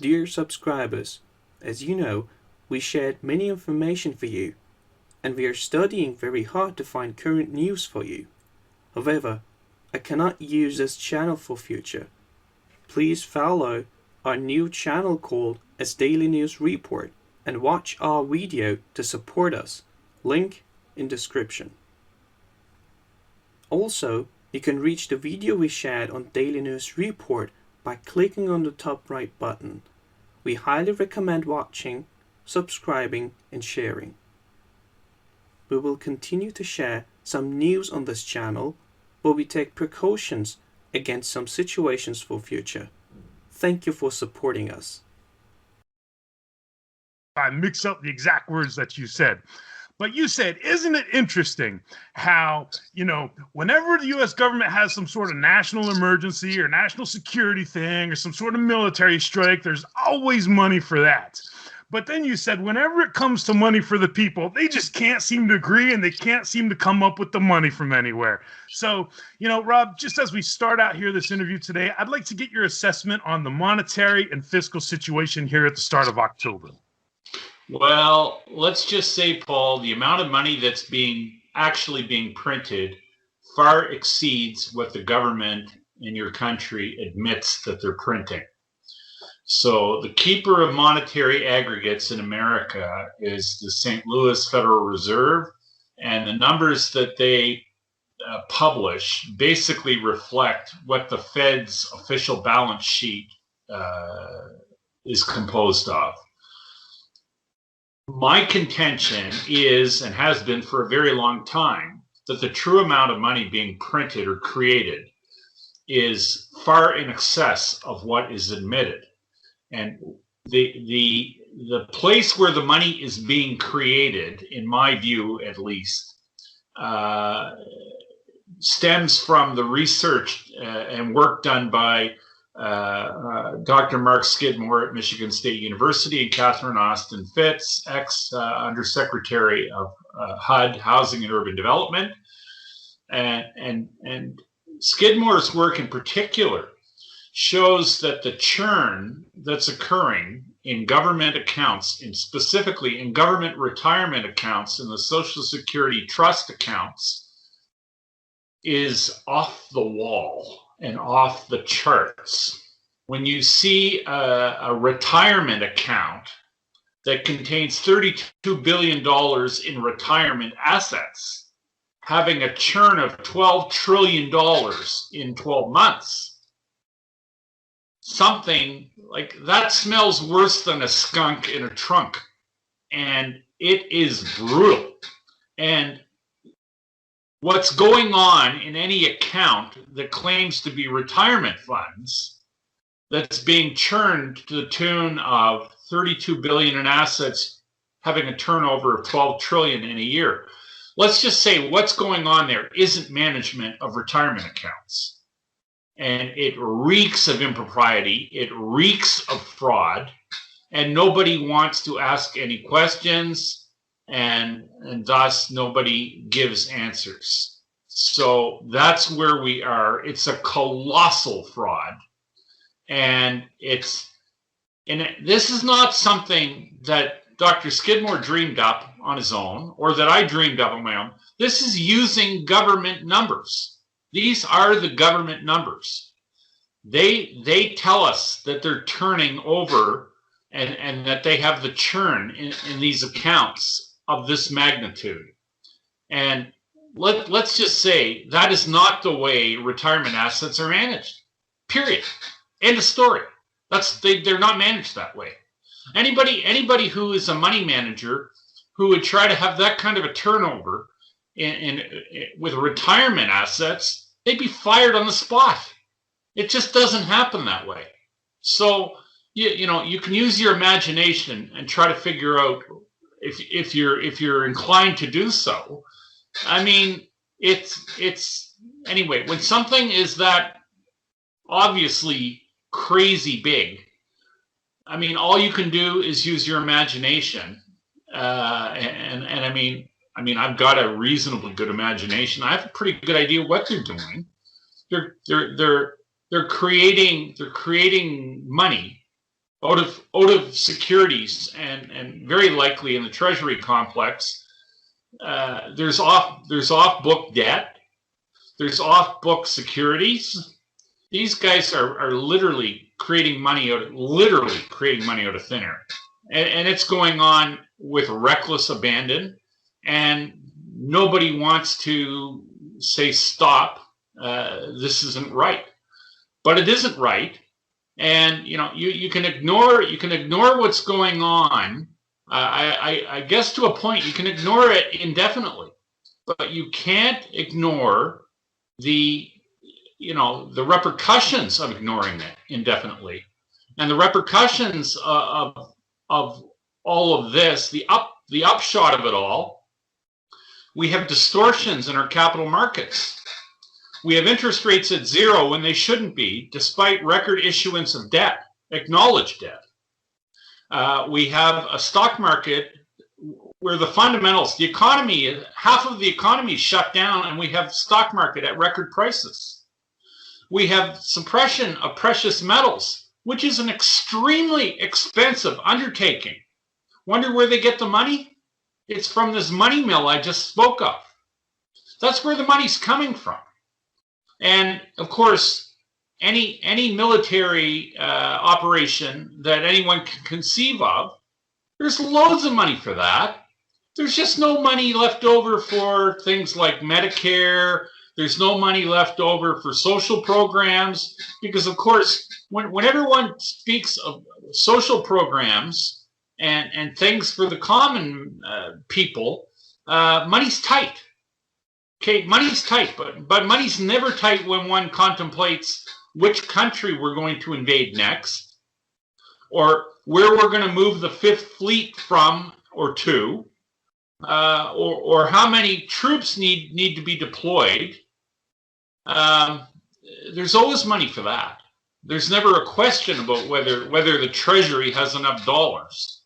Dear subscribers, as you know, we shared many information for you, and we are studying very hard to find current news for you. However, I cannot use this channel for future. Please follow our new channel called as Daily News Report and watch our video to support us. Link in description. Also, you can reach the video we shared on Daily News Report by clicking on the top right button. We highly recommend watching, subscribing, and sharing. We will continue to share some news on this channel, but we take precautions against some situations for future. Thank you for supporting us. I mix up the exact words that you said. But you said, isn't it interesting how, whenever the U.S. government has some sort of national emergency or national security thing or some sort of military strike, there's always money for that. But then you said, whenever it comes to money for the people, they just can't seem to agree and they can't seem to come up with the money from anywhere. So, Rob, just as we start out here this interview today, I'd like to get your assessment on the monetary and fiscal situation here at the start of October. Well, let's just say, Paul, the amount of money that's actually being printed far exceeds what the government in your country admits that they're printing. So the keeper of monetary aggregates in America is the St. Louis Federal Reserve, and the numbers that they publish basically reflect what the Fed's official balance sheet is composed of. My contention is, and has been for a very long time, that the true amount of money being printed or created is far in excess of what is admitted. And the place where the money is being created, in my view at least, stems from the research and work done by Dr. Mark Skidmore at Michigan State University and Catherine Austin Fitts, ex-Undersecretary of HUD, Housing and Urban Development. And Skidmore's work in particular shows that the churn that's occurring in government accounts, and specifically in government retirement accounts and the Social Security trust accounts, is off the wall and off the charts. When you see a retirement account that contains $32 billion in retirement assets having a churn of $12 trillion in 12 months, something like that smells worse than a skunk in a trunk. And it is brutal. And what's going on in any account that claims to be retirement funds that's being churned to the tune of 32 billion in assets having a turnover of 12 trillion in a year. Let's just say what's going on there isn't management of retirement accounts. And it reeks of impropriety, it reeks of fraud, and nobody wants to ask any questions, and thus nobody gives answers. So that's where we are. It's a colossal fraud, and this is not something that Dr. Skidmore dreamed up on his own or that I dreamed up on my own. This is using government numbers. These are the government numbers. They tell us that they're turning over and that they have the churn in these accounts of this magnitude. And let's just say that is not the way retirement assets are managed. Period. End of story. They're not managed that way. Anybody who is a money manager who would try to have that kind of a turnover with retirement assets, they'd be fired on the spot. It just doesn't happen that way. So you can use your imagination and try to figure out if you're inclined to do so. I mean, it's anyway, when something is that obviously crazy big, I mean, all you can do is use your imagination. And I mean, I've got a reasonably good imagination. I have a pretty good idea what they're doing. They're creating money out of securities, and very likely in the Treasury complex, there's off book debt, there's off book securities. These guys are literally creating money out of thin air, and it's going on with reckless abandon, and nobody wants to say stop. This isn't right, but it isn't right. And you can ignore what's going on. I guess to a point you can ignore it indefinitely, but you can't ignore the repercussions of ignoring it indefinitely, and the repercussions of all of this. The upshot of it all: we have distortions in our capital markets. We have interest rates at zero when they shouldn't be, despite record issuance of debt, acknowledged debt. We have a stock market where the fundamentals, the economy, half of the economy is shut down, and we have stock market at record prices. We have suppression of precious metals, which is an extremely expensive undertaking. Wonder where they get the money? It's from this money mill I just spoke of. That's where the money's coming from. And of course, any military operation that anyone can conceive of, there's loads of money for that. There's just no money left over for things like Medicare. There's no money left over for social programs, because of course, when everyone speaks of social programs and things for the common people, money's tight. Okay, money's tight, but money's never tight when one contemplates which country we're going to invade next, or where we're going to move the Fifth Fleet from or to, or how many troops need to be deployed. There's always money for that. There's never a question about whether the Treasury has enough dollars,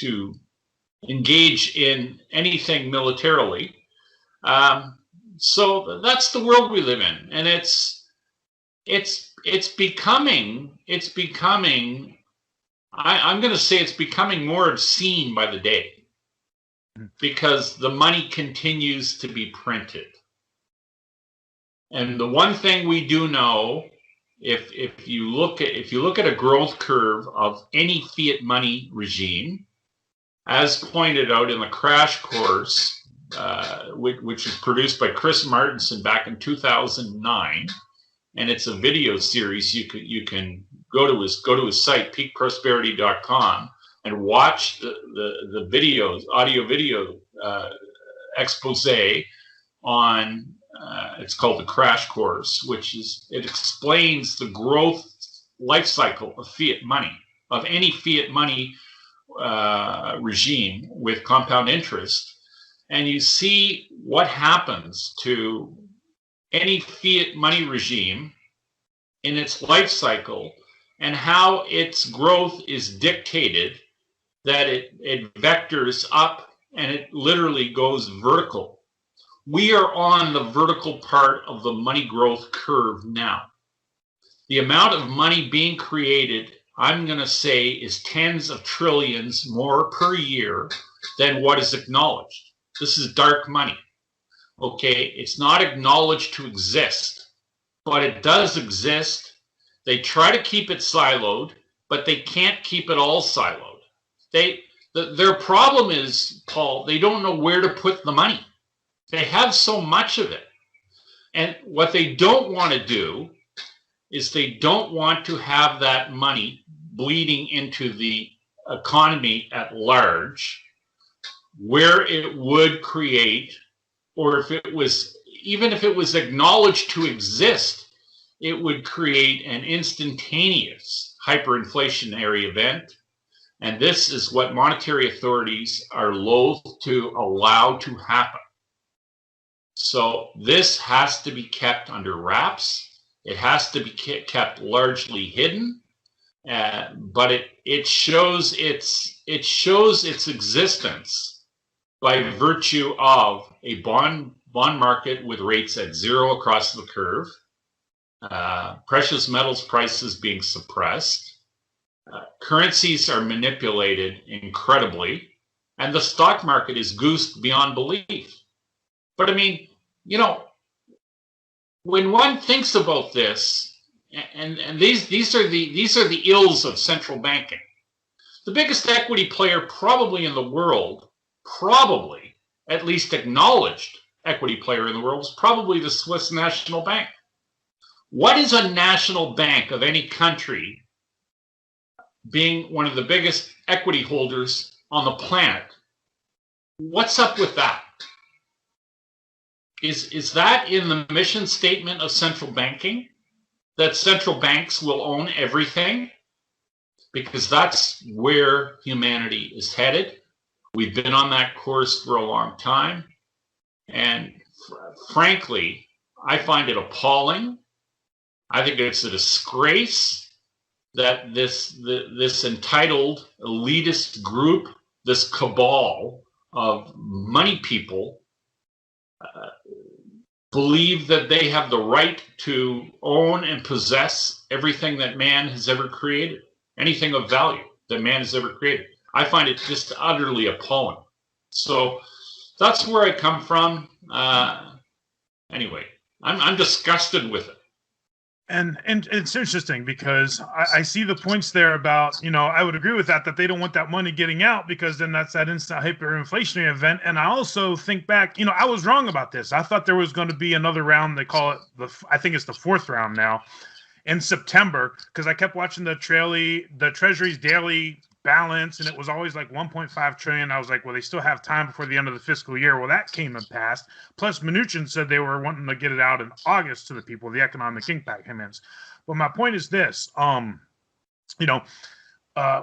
to engage in anything militarily. So that's the world we live in, and it's becoming. I'm going to say it's becoming more obscene by the day, because the money continues to be printed. And the one thing we do know, if you look at a growth curve of any fiat money regime, as pointed out in the crash course, which was produced by Chris Martinson back in 2009, and it's a video series. You can go to his site, peakprosperity.com, and watch the videos, audio video expose on. It's called the crash course, it explains the growth life cycle of fiat money, of any fiat money regime with compound interest, and you see what happens to any fiat money regime in its life cycle, and how its growth is dictated, that it vectors up, and it literally goes vertical. We are on the vertical part of the money growth curve now. The amount of money being created, I'm going to say, is tens of trillions more per year than what is acknowledged. This is dark money. Okay, it's not acknowledged to exist, but it does exist. They try to keep it siloed, but they can't keep it all siloed. Their problem is, Paul, they don't know where to put the money. They have so much of it. And what they don't want to do is they don't want to have that money bleeding into the economy at large, where it would create, or even if it was acknowledged to exist, it would create an instantaneous hyperinflationary event. And this is what monetary authorities are loath to allow to happen. So this has to be kept under wraps. It has to be kept largely hidden, but it shows its existence by virtue of a bond market with rates at zero across the curve, precious metals prices being suppressed, currencies are manipulated incredibly, and the stock market is goosed beyond belief. But I mean, when one thinks about this, and these are the ills of central banking. The biggest equity player probably in the world, probably at least acknowledged equity player in the world, is probably the Swiss National Bank. What is a national bank of any country being one of the biggest equity holders on the planet? What's up with that? Is that in the mission statement of central banking, that central banks will own everything? Because that's where humanity is headed. We've been on that course for a long time. And frankly, I find it appalling. I think it's a disgrace that this entitled elitist group, this cabal of money people, believe that they have the right to own and possess everything that man has ever created, anything of value that man has ever created. I find it just utterly appalling. So that's where I come from. Anyway, I'm disgusted with it. And it's interesting because I see the points there about, I would agree with that they don't want that money getting out because then that's that instant hyperinflationary event. And I also think back, I was wrong about this. I thought there was going to be another round. They call it I think it's the fourth round now in September, because I kept watching the Treasury's daily balance, and it was always like 1.5 trillion. I was like, well, they still have time before the end of the fiscal year. Well, that came and passed. Plus, Mnuchin said they were wanting to get it out in August to the people, the economic impact payments. But my point is this,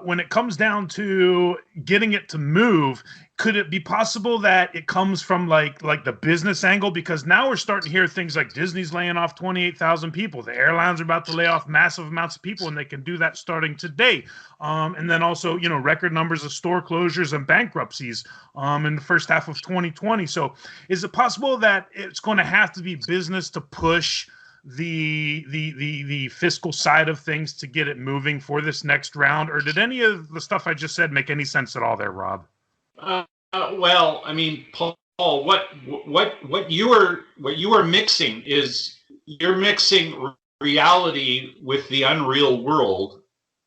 when it comes down to getting it to move, could it be possible that it comes from like the business angle? Because now we're starting to hear things like Disney's laying off 28,000 people. The airlines are about to lay off massive amounts of people, and they can do that starting today. And then also, record numbers of store closures and bankruptcies in the first half of 2020. So is it possible that it's going to have to be business to push the fiscal side of things to get it moving for this next round? Or did any of the stuff I just said make any sense at all there, Rob? Well, I mean, Paul, what you are mixing is you're mixing reality with the unreal world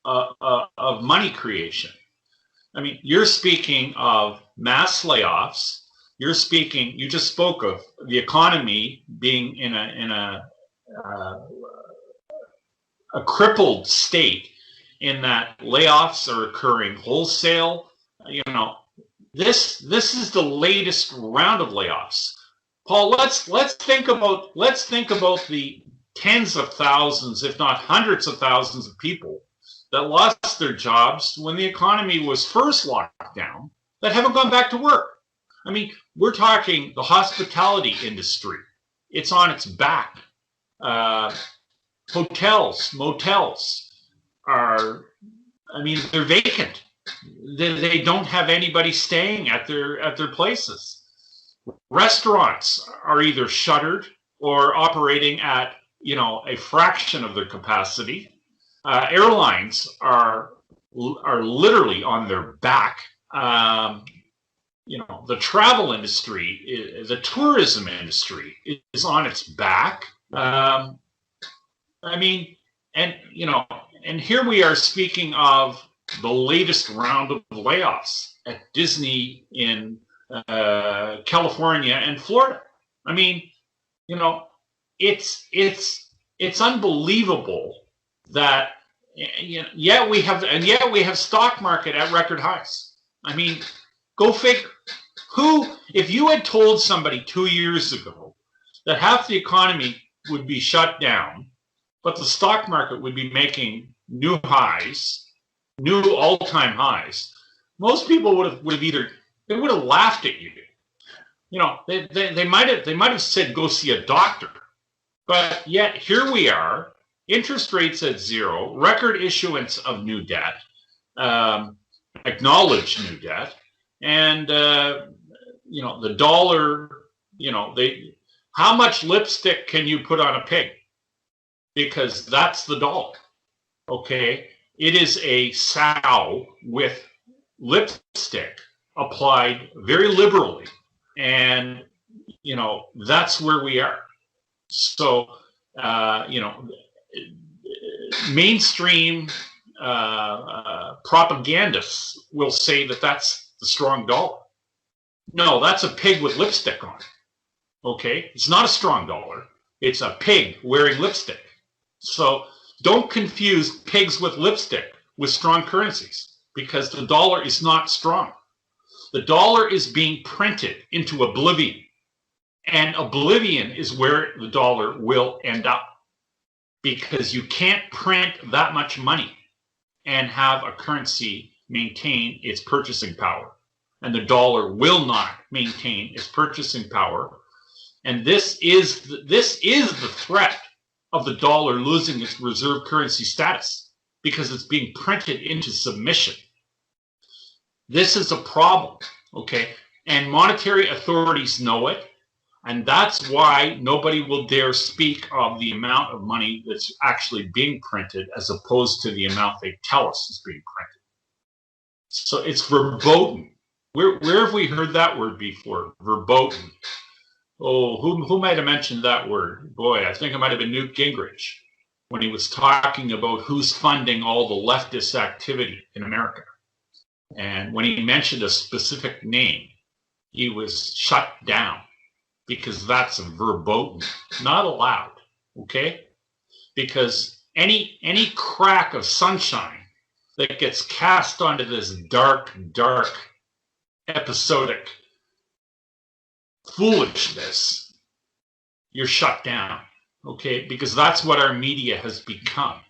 of money creation. I mean, you're speaking of mass layoffs. You just spoke of the economy being in a crippled state, in that layoffs are occurring wholesale. This is the latest round of layoffs. Paul, let's think about the tens of thousands, if not hundreds of thousands of people that lost their jobs when the economy was first locked down, that haven't gone back to work. I mean, we're talking the hospitality industry. It's on its back. Hotels, motels they're vacant. They don't have anybody staying at their places. Restaurants are either shuttered or operating at a fraction of their capacity. Airlines are literally on their back. The travel industry, the tourism industry is on its back. And here we are speaking of the latest round of layoffs at Disney in California and Florida. I mean, it's unbelievable that yet we have stock market at record highs. I mean, go figure. If you had told somebody 2 years ago that half the economy would be shut down, but the stock market would be making new all-time highs, most people would have laughed at you. They might have said go see a doctor. But yet here we are, interest rates at zero, record issuance of new debt, acknowledged new debt, and the dollar. How much lipstick can you put on a pig? because that's the dollar. Okay, it is a sow with lipstick applied very liberally, and that's where we are. So mainstream propagandists will say that that's the strong dollar. No, that's a pig with lipstick on. Okay, it's not a strong dollar. It's a pig wearing lipstick. So don't confuse pigs with lipstick with strong currencies, because the dollar is not strong. The dollar is being printed into oblivion, and oblivion is where the dollar will end up, because you can't print that much money and have a currency maintain its purchasing power. And the dollar will not maintain its purchasing power. And this is the threat of the dollar losing its reserve currency status, because it's being printed into submission. This is a problem, okay? And monetary authorities know it, and that's why nobody will dare speak of the amount of money that's actually being printed as opposed to the amount they tell us is being printed. So it's verboten. Where have we heard that word before? Verboten. Oh, who might have mentioned that word? Boy, I think it might have been Newt Gingrich when he was talking about who's funding all the leftist activity in America. And when he mentioned a specific name, he was shut down, because that's verboten, not allowed, okay? Because any crack of sunshine that gets cast onto this dark episodic foolishness, you're shut down, okay? Because that's what our media has become.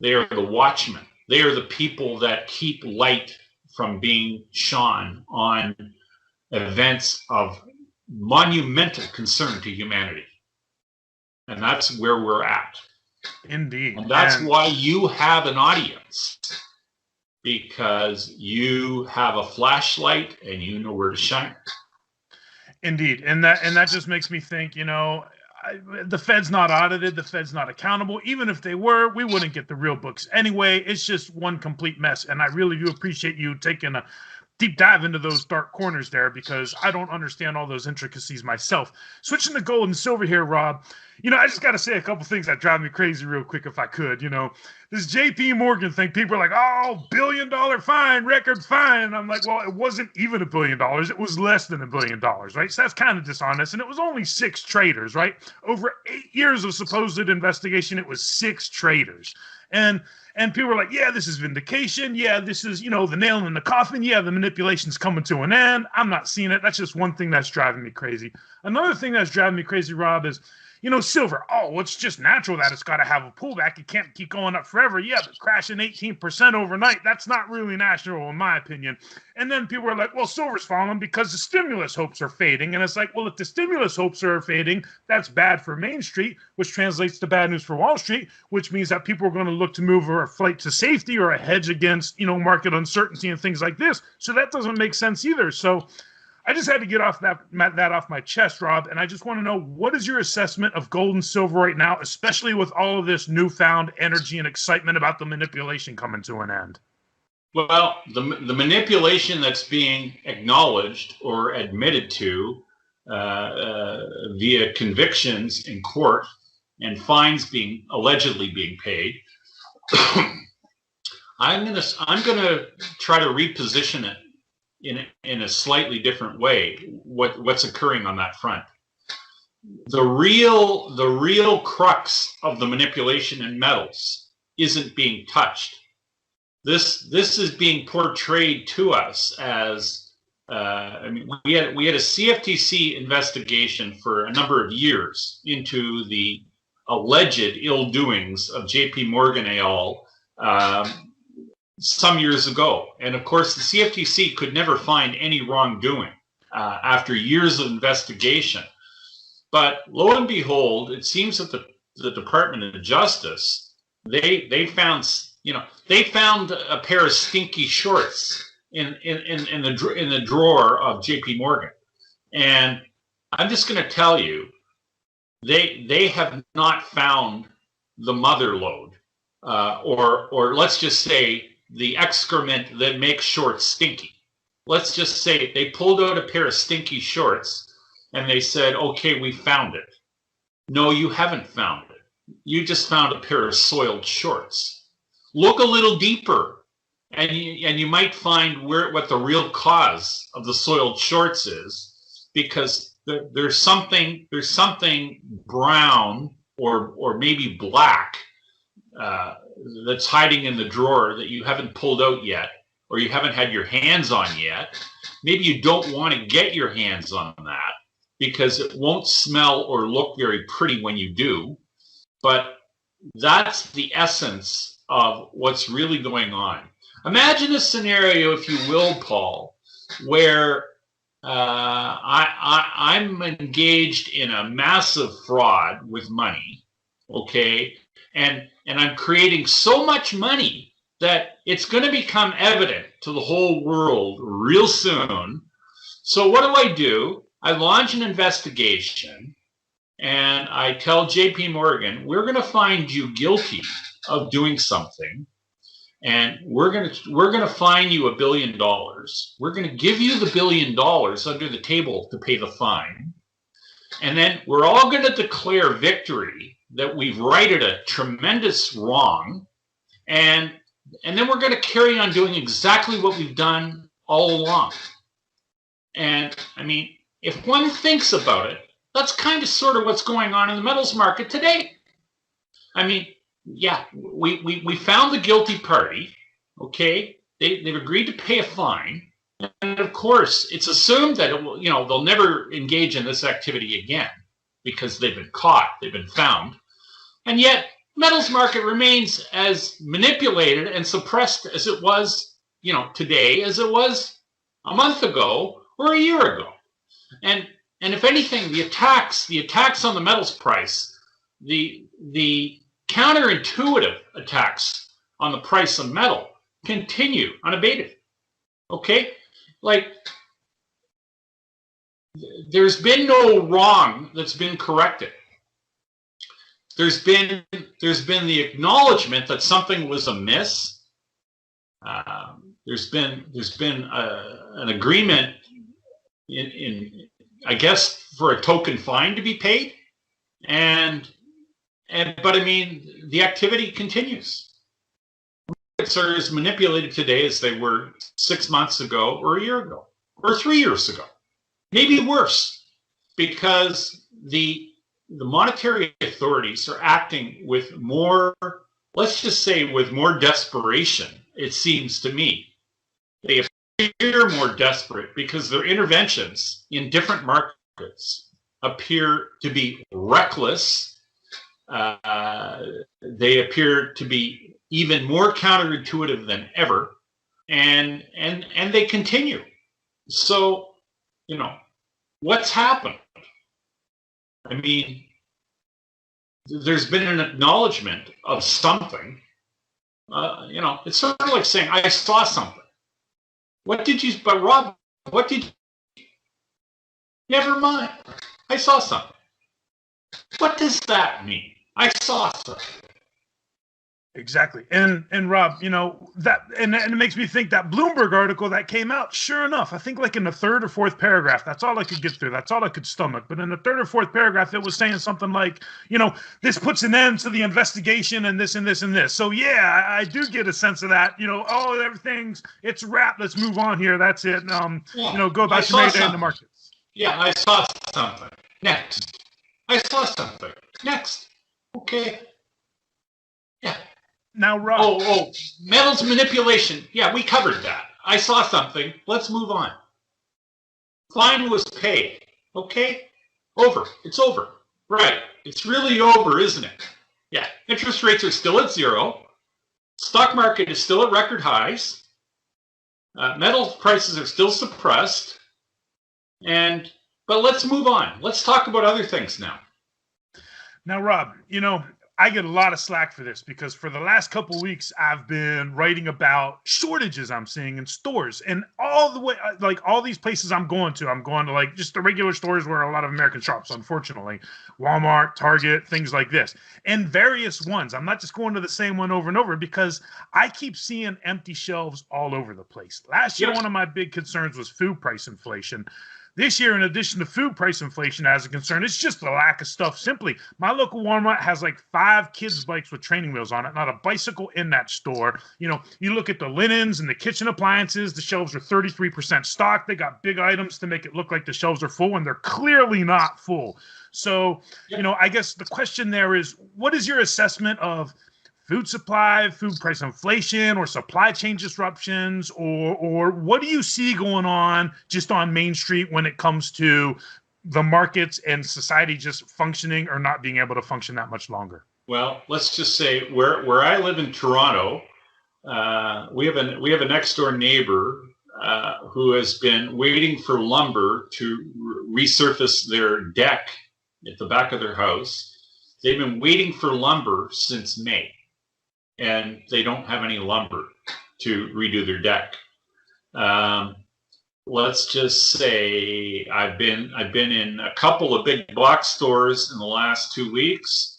They are the watchmen. They are the people that keep light from being shone on events of monumental concern to humanity. And that's where we're at. Indeed. And that's why you have an audience, because you have a flashlight and you know where to shine. Indeed. And that just makes me think, the Fed's not audited, the Fed's not accountable. Even if they were, we wouldn't get the real books anyway. It's just one complete mess. And I really do appreciate you taking a deep dive into those dark corners there, because I don't understand all those intricacies myself. Switching to gold and silver here, Rob, I just got to say a couple things that drive me crazy real quick if I could. This JP Morgan thing, people are like, oh, $1 billion fine, record fine. And I'm like, well, it wasn't even $1 billion. It was less than $1 billion, right? So that's kind of dishonest. And it was only 6 traders, right? Over 8 years of supposed investigation, it was 6 traders. And people were like, yeah, this is vindication. Yeah, this is, the nail in the coffin. Yeah, the manipulation's coming to an end. I'm not seeing it. That's just one thing that's driving me crazy. Another thing that's driving me crazy, Rob, is, silver. Oh, well, it's just natural that it's got to have a pullback. It can't keep going up forever. Yeah, but crashing 18% overnight, that's not really natural, in my opinion. And then people are like, well, silver's falling because the stimulus hopes are fading. And it's like, well, if the stimulus hopes are fading, that's bad for Main Street, which translates to bad news for Wall Street, which means that people are going to look to move or a flight to safety or a hedge against, market uncertainty and things like this. So that doesn't make sense either. So I just had to get off that off my chest, Rob, and I just want to know, what is your assessment of gold and silver right now, especially with all of this newfound energy and excitement about the manipulation coming to an end? Well, the manipulation that's being acknowledged or admitted to via convictions in court and fines allegedly being paid, I'm gonna try to reposition it in a slightly different way. What's occurring on that front? The real crux of the manipulation in metals isn't being touched. This is being portrayed to us as we had a CFTC investigation for a number of years into the alleged ill doings of JP Morgan et al. Some years ago. And of course, the CFTC could never find any wrongdoing after years of investigation. But lo and behold, it seems that the Department of Justice, they found a pair of stinky shorts in the drawer of JP Morgan. And I'm just going to tell you, they have not found the mother lode, or let's just say the excrement that makes shorts stinky. Let's just say they pulled out a pair of stinky shorts and they said, okay, we found it. No, you haven't found it. You just found a pair of soiled shorts. Look a little deeper, and you might find what the real cause of the soiled shorts is, because there's something brown or maybe black that's hiding in the drawer that you haven't pulled out yet, or you haven't had your hands on yet. Maybe you don't want to get your hands on that because it won't smell or look very pretty when you do. But that's the essence of what's really going on. Imagine a scenario, if you will, Paul, where I'm engaged in a massive fraud with money, okay? And I'm creating so much money that it's going to become evident to the whole world real soon. So what do? I launch an investigation, and I tell JP Morgan, we're going to find you guilty of doing something, and we're going to fine you $1 billion. We're going to give you the $1 billion under the table to pay the fine. And then we're all going to declare victory that we've righted a tremendous wrong. And then we're going to carry on doing exactly what we've done all along. And I mean, if one thinks about it, that's kind of sort of what's going on in the metals market today. I mean, yeah, we found the guilty party, okay? They've agreed to pay a fine. And of course, it's assumed that they'll never engage in this activity again because they've been caught, they've been found. And yet, metals market remains as manipulated and suppressed as it was, today, as it was a month ago or a year ago. And if anything, the attacks on the metals price, the counterintuitive attacks on the price of metal continue unabated. Okay? Like, there's been no wrong that's been corrected. There's been the acknowledgement that something was amiss. There's been an agreement in I guess for a token fine to be paid, but I mean the activity continues. Markets are as manipulated today as they were 6 months ago, or a year ago, or 3 years ago, maybe worse, because the monetary authorities are acting with more, let's just say, with more desperation, it seems to me. They appear more desperate because their interventions in different markets appear to be reckless. They appear to be even more counterintuitive than ever, and they continue. So, what's happened? I mean, there's been an acknowledgement of something. It's sort of like saying, I saw something. But Rob, what did you? Never mind. I saw something. What does that mean? I saw something. Exactly. And Rob, that and it makes me think that Bloomberg article that came out, sure enough, I think like in the third or fourth paragraph, that's all I could get through. That's all I could stomach. But in the third or fourth paragraph, it was saying something like, this puts an end to the investigation and this and this and this. So yeah, I do get a sense of that. It's wrapped. Let's move on here. That's it. Go about your day in the markets. Yeah, I saw something. Next. I saw something. Next. Okay. Yeah. Now, Rob. Oh, metals manipulation. Yeah, we covered that. I saw something. Let's move on. Fine was paid. Okay? Over. It's over. Right. It's really over, isn't it? Yeah. Interest rates are still at zero. Stock market is still at record highs. Metal prices are still suppressed. But let's move on. Let's talk about other things now. Now, Rob, I get a lot of slack for this because for the last couple of weeks, I've been writing about shortages I'm seeing in stores, and all the way, like all these places I'm going to like just the regular stores where a lot of American shops, unfortunately, Walmart, Target, things like this, and various ones. I'm not just going to the same one over and over because I keep seeing empty shelves all over the place. Last year, one of my big concerns was food price inflation. This year, in addition to food price inflation as a concern, it's just the lack of stuff. Simply, my local Walmart has like 5 kids' bikes with training wheels on it, not a bicycle in that store. You know, you look at the linens and the kitchen appliances, the shelves are 33% stocked. They got big items to make it look like the shelves are full, and they're clearly not full. So, you know, I guess the question there is, what is your assessment of food supply, food price inflation, or supply chain disruptions, or what do you see going on just on Main Street when it comes to the markets and society just functioning or not being able to function that much longer? Well, let's just say where I live in Toronto, we have a next door neighbor who has been waiting for lumber to resurface their deck at the back of their house. They've been waiting for lumber since May, and they don't have any lumber to redo their deck. Let's just say I've been in a couple of big box stores in the last 2 weeks.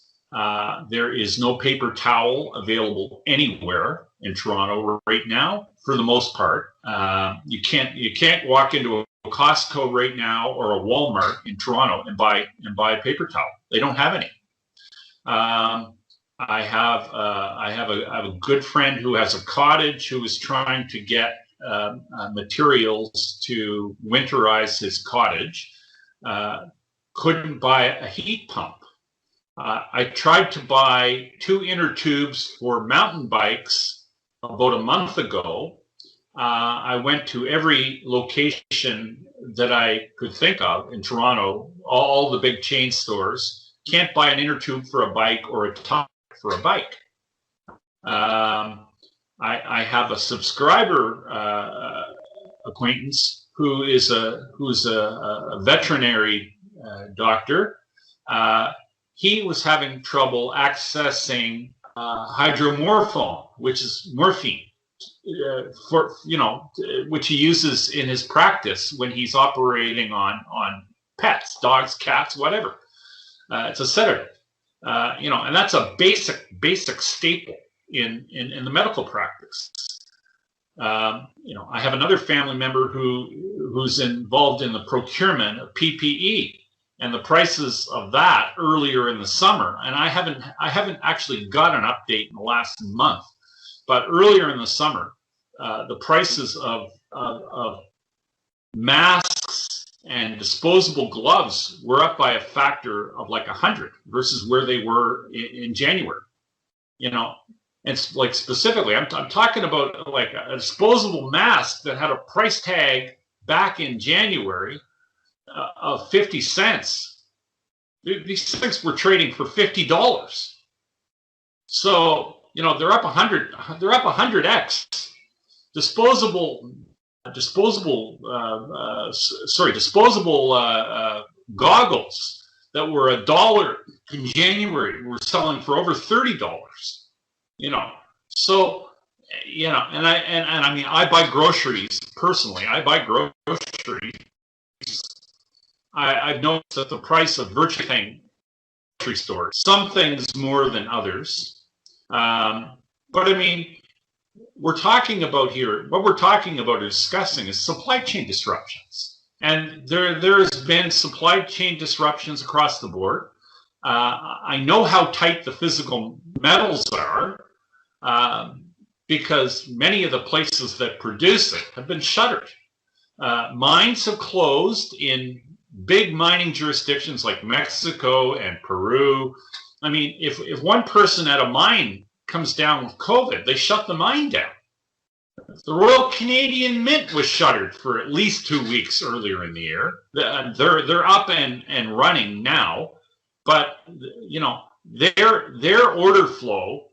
There is no paper towel available anywhere in Toronto right now, for the most part. You can't walk into a Costco right now or a Walmart in Toronto and buy a paper towel. They don't have any. I have a good friend who has a cottage who is trying to get materials to winterize his cottage. Couldn't buy a heat pump. I tried to buy 2 inner tubes for mountain bikes about a month ago. I went to every location that I could think of in Toronto, all the big chain stores. Can't buy an inner tube for a bike or a top for a bike. I have a subscriber acquaintance who's a veterinary doctor. He was having trouble accessing hydromorphone, which is morphine, which he uses in his practice when he's operating on pets, dogs, cats, whatever. It's a sedative. And that's a basic staple in the medical practice. I have another family member who's involved in the procurement of PPE and the prices of that earlier in the summer. And I haven't actually got an update in the last month, but earlier in the summer, the prices of masks and disposable gloves were up by a factor of like 100 versus where they were in January. And like specifically, I'm talking about like a disposable mask that had a price tag back in January of 50 cents. These things were trading for $50. So, they're up 100x. Disposable goggles that were $1 in January were selling for over $30. So, and I mean, I buy groceries personally. I buy groceries. I've noticed that the price of virtually anything grocery stores, some things more than others. But I mean, what we're talking about or discussing is supply chain disruptions. And there's been supply chain disruptions across the board. I know how tight the physical metals are because many of the places that produce it have been shuttered. Mines have closed in big mining jurisdictions like Mexico and Peru. I mean, if one person at a mine comes down with COVID, they shut the mine down. The Royal Canadian Mint was shuttered for at least 2 weeks earlier in the year. They're up and running now, but their order flow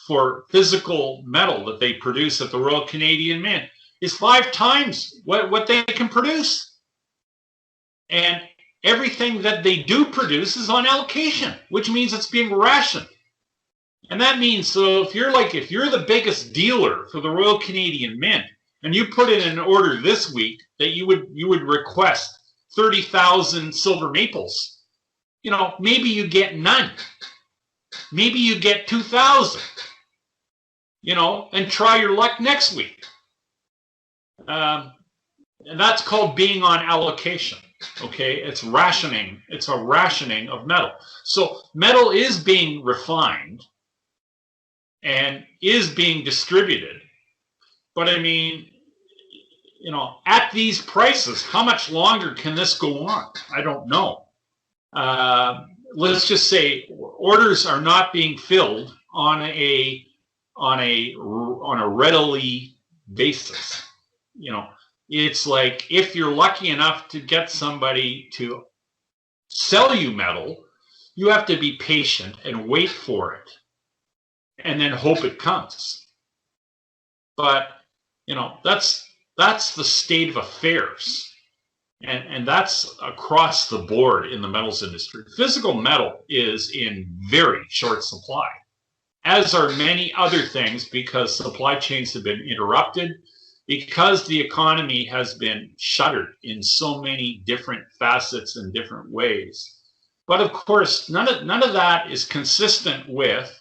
for physical metal that they produce at the Royal Canadian Mint is 5 times what they can produce. And everything that they do produce is on allocation, which means it's being rationed. And that means, so if you're the biggest dealer for the Royal Canadian Mint, and you put in an order this week that you would request 30,000 silver maples, maybe you get none. Maybe you get 2,000, and try your luck next week. And that's called being on allocation. Okay, it's rationing. It's a rationing of metal. So metal is being refined and is being distributed. But I mean, at these prices, how much longer can this go on? I don't know. Let's just say orders are not being filled on a readily basis. It's like if you're lucky enough to get somebody to sell you metal, you have to be patient and wait for it and then hope it comes. But, that's the state of affairs. And that's across the board in the metals industry. Physical metal is in very short supply, as are many other things, because supply chains have been interrupted, because the economy has been shuttered in so many different facets and different ways. But of course, none of that is consistent with,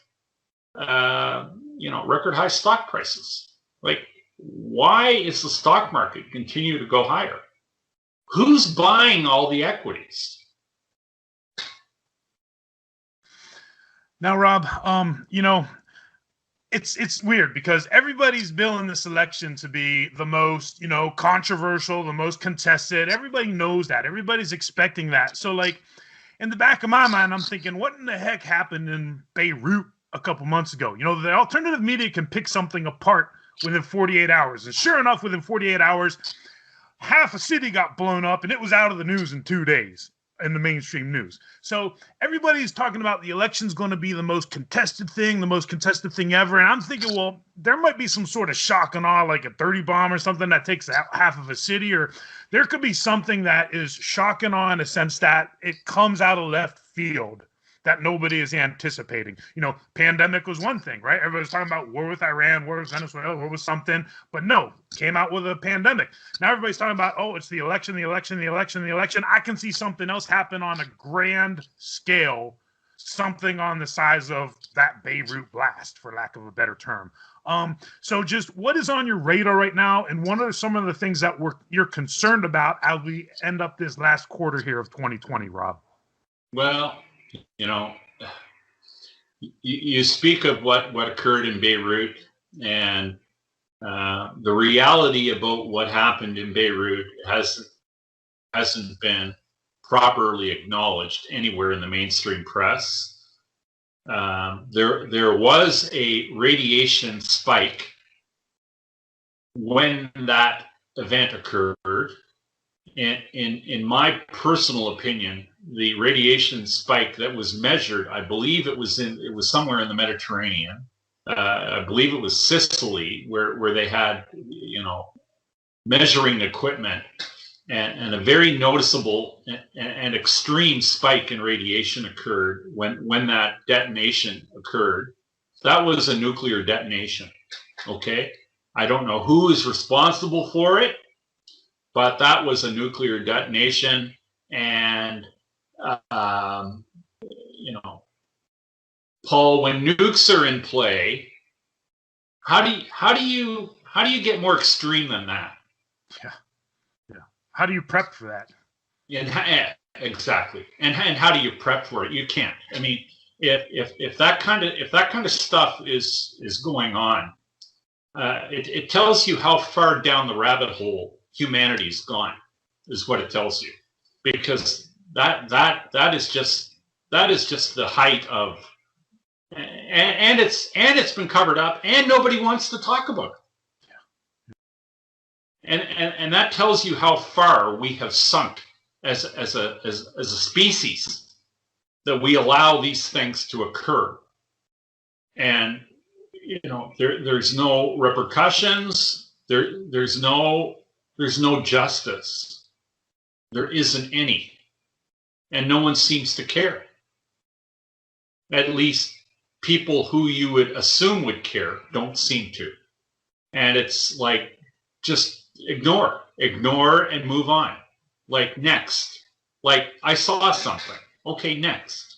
record high stock prices. Like, why is the stock market continue to go higher? Who's buying all the equities? Now, Rob, it's weird because everybody's billing this election to be the most, controversial, the most contested. Everybody knows that. Everybody's expecting that. So, like, in the back of my mind, I'm thinking, what in the heck happened in Beirut a couple months ago? The alternative media can pick something apart within 48 hours. And sure enough, within 48 hours, half a city got blown up and it was out of the news in 2 days in the mainstream news. So everybody's talking about the election's going to be the most contested thing ever. And I'm thinking, well, there might be some sort of shock and awe, like a 30 bomb or something that takes out half of a city, or there could be something that is shock and awe in a sense that it comes out of left field that nobody is anticipating. Pandemic was one thing, right? Everybody was talking about war with Iran, war with Venezuela, war with something, but no, came out with a pandemic. Now everybody's talking about, it's the election. I can see something else happen on a grand scale, something on the size of that Beirut blast, for lack of a better term. So just what is on your radar right now, and what are some of the things that you're concerned about as we end up this last quarter here of 2020, Rob? Well, you speak of what occurred in Beirut, and the reality about what happened in Beirut hasn't been properly acknowledged anywhere in the mainstream press. There was a radiation spike when that event occurred. And in my personal opinion, the radiation spike that was measured, I believe it was somewhere in the Mediterranean. I believe it was Sicily, where they had, measuring equipment, and a very noticeable and extreme spike in radiation occurred when that detonation occurred. That was a nuclear detonation. Okay, I don't know who is responsible for it, but that was a nuclear detonation. And Paul, when nukes are in play, how do you get more extreme than that? Yeah. How do you prep for that? And exactly. And how do you prep for it? You can't. I mean, if that kind of stuff is going on, it tells you how far down the rabbit hole humanity's gone, is what it tells you, because that is just the height of, and it's been covered up and nobody wants to talk about it. And that tells you how far we have sunk as a species, that we allow these things to occur. And there's no repercussions. There's no justice. There isn't any, and no one seems to care. At least people who you would assume would care don't seem to. And it's like, just ignore and move on. Like, next. Like, I saw something. Okay, next.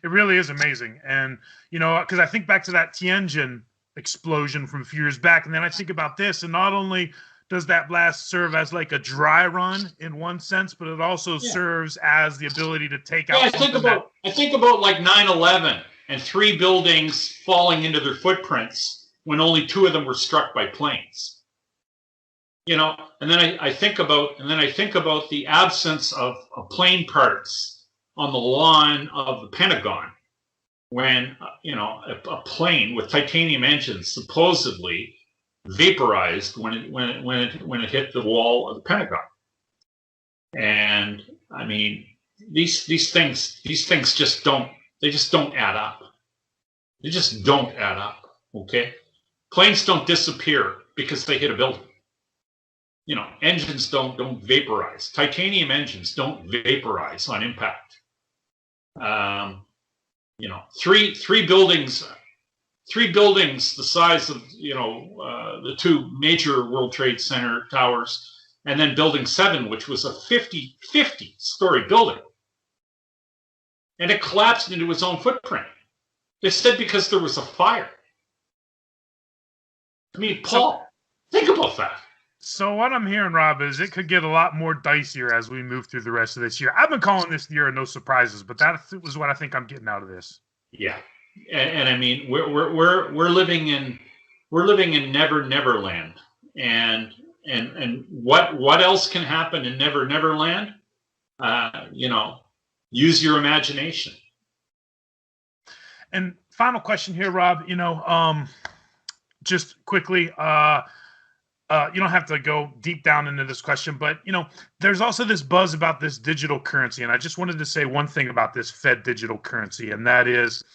It really is amazing. And, you know, because I think back to that Tianjin explosion from a few years back, and then I think about this, and not only does that blast serve as like a dry run in one sense, but it also serves as the ability to take out. I think about like 9/11 and 3 buildings falling into their footprints when only 2 of them were struck by planes. You know, and then I think about the absence of plane parts on the lawn of the Pentagon when you know, a plane with titanium engines supposedly vaporized when it hit the wall of the Pentagon. And I mean, these things just don't add up. They just don't add up. Okay, planes don't disappear because they hit a building. You know, engines don't vaporize. Titanium engines don't vaporize on impact. You know, three buildings the size of, you know, the 2 major World Trade Center towers, and then Building 7, which was a 50-story building, and it collapsed into its own footprint. They said because there was a fire. I mean, Paul, think about that. So what I'm hearing, Rob, is it could get a lot more dicier as we move through the rest of this year. I've been calling this the year of no surprises, but that was what I think I'm getting out of this. Yeah, and I mean, we're living in Never Land, and what else can happen in Never Land? You know, use your imagination. And final question here, Rob. You know, just quickly. You don't have to go deep down into this question, but, you know, there's also this buzz about this digital currency. And I just wanted to say one thing about this Fed digital currency, and that is,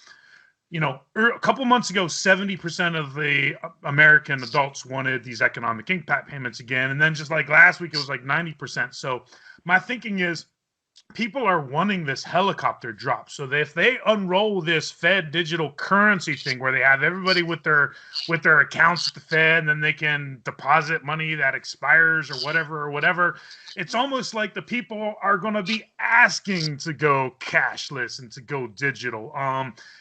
you know, a couple months ago, 70% of the American adults wanted these economic impact payments again. And then just like last week, it was like 90%. So my thinking is, people are wanting this helicopter drop. So if they unroll this Fed digital currency thing where they have everybody with their accounts at the Fed, and then they can deposit money that expires or whatever, it's almost like the people are going to be asking to go cashless and to go digital.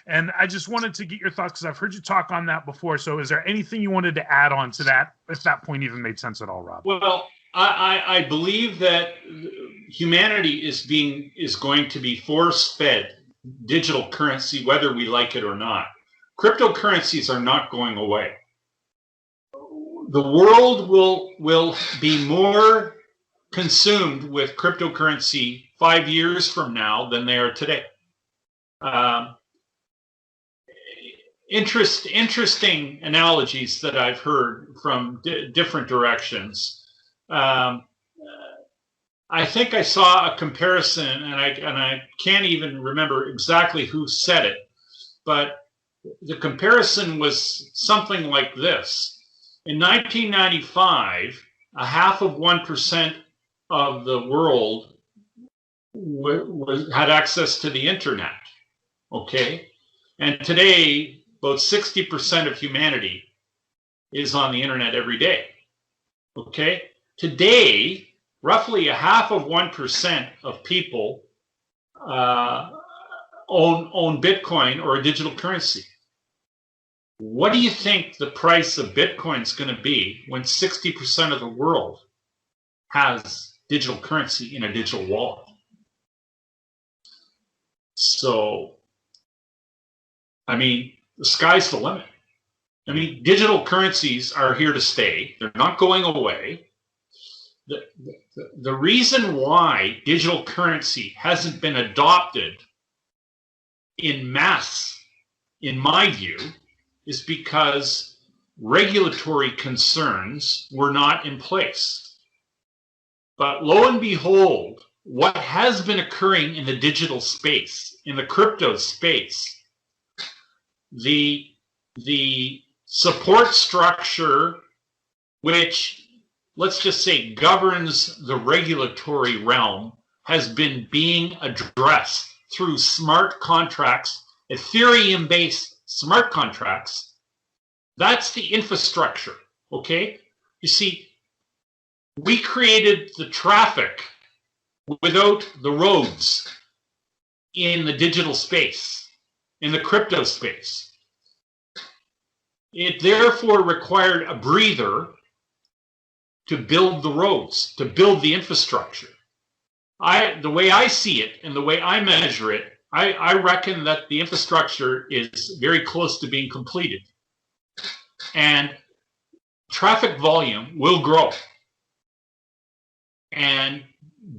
And I just wanted to get your thoughts, because I've heard you talk on that before. So is there anything you wanted to add on to that, if that point even made sense at all, Rob? Well, I believe that humanity is going to be force-fed digital currency, whether we like it or not. Cryptocurrencies are not going away. The world will be more consumed with cryptocurrency 5 years from now than they are today. Interesting analogies that I've heard from different directions. I think I saw a comparison, and I can't even remember exactly who said it, but the comparison was something like this. In 1995, 0.5% of the world had access to the internet. Okay, and today about 60% of humanity is on the internet every day. Okay. Today, roughly 0.5% of people own Bitcoin or a digital currency. What do you think the price of Bitcoin is going to be when 60% of the world has digital currency in a digital wallet? So, I mean, the sky's the limit. I mean, digital currencies are here to stay. They're not going away. The reason why digital currency hasn't been adopted in mass, in my view, is because regulatory concerns were not in place. But lo and behold, what has been occurring in the digital space, in the crypto space, the support structure, which, let's just say, governs the regulatory realm, has been being addressed through smart contracts Ethereum-based smart contracts, that's the infrastructure, okay? You see, we created the traffic without the roads in the digital space, in the crypto space. It therefore required a breather to build the roads, to build the infrastructure. The way I see it and the way I measure it, I reckon that the infrastructure is very close to being completed. And traffic volume will grow. And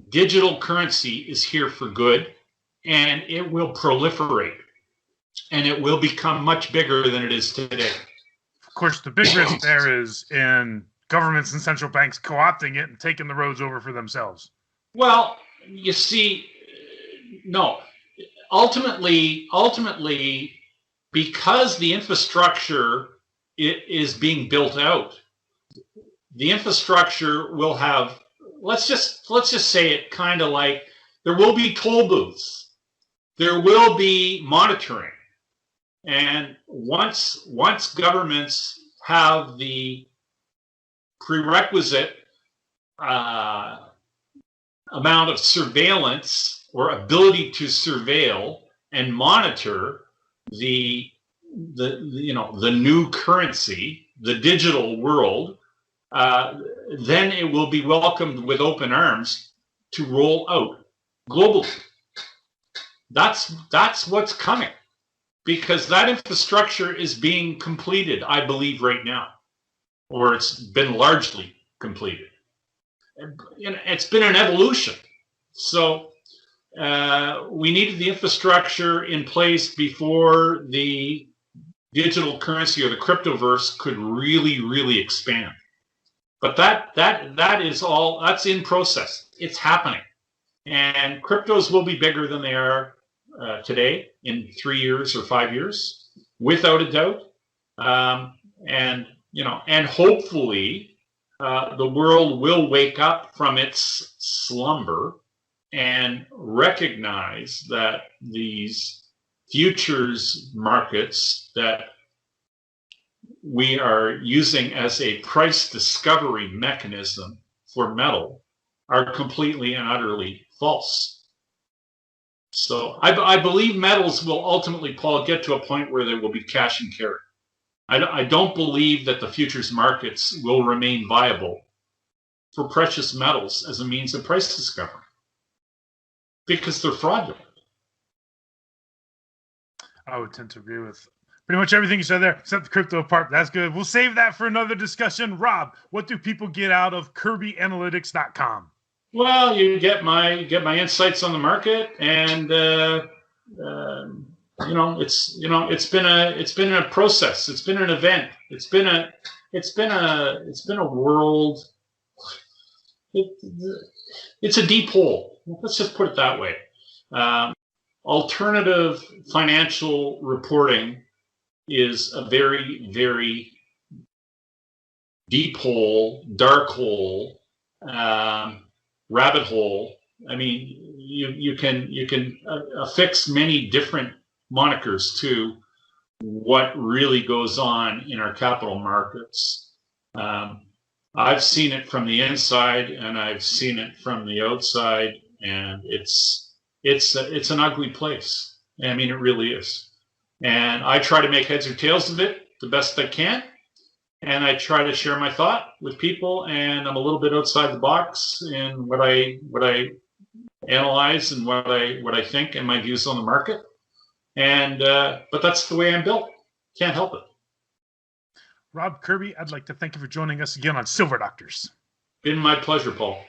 digital currency is here for good, and it will proliferate. And it will become much bigger than it is today. Of course, the big risk there is in governments and central banks co-opting it and taking the roads over for themselves. Well, you see, no. Ultimately, because the infrastructure is being built out, the infrastructure will have, let's just say it kind of like, there will be toll booths, there will be monitoring, and once governments have the prerequisite amount of surveillance or ability to surveil and monitor the new currency, the digital world, then it will be welcomed with open arms to roll out globally. That's what's coming, because that infrastructure is being completed, I believe, right now, or it's been largely completed. It's been an evolution. So we needed the infrastructure in place before the digital currency or the cryptoverse could really expand. But that is all, that's in process. It's happening. And cryptos will be bigger than they are today in 3 years or 5 years, without a doubt. And hopefully the world will wake up from its slumber and recognize that these futures markets that we are using as a price discovery mechanism for metal are completely and utterly false. So I believe metals will ultimately, Paul, get to a point where there will be cash and carry. I don't believe that the futures markets will remain viable for precious metals as a means of price discovery, because they're fraudulent. I would tend to agree with pretty much everything you said there, except the crypto part. That's good. We'll save that for another discussion. Rob, what do people get out of KirbyAnalytics.com? Well, you get my insights on the market, and it's been a process. It's been an event. It's been a world. It's a deep hole. Let's just put it that way. Alternative financial reporting is a very, very deep hole, dark hole, rabbit hole. I mean, you can affix many different monikers to what really goes on in our capital markets. I've seen it from the inside, and I've seen it from the outside, and it's an ugly place. I mean, it really is. And I try to make heads or tails of it the best I can, and I try to share my thought with people. And I'm a little bit outside the box in what I analyze and what I think and my views on the market. And but that's the way I'm built. Can't help it. Rob Kirby, I'd like to thank you for joining us again on Silver Doctors. Been my pleasure, Paul.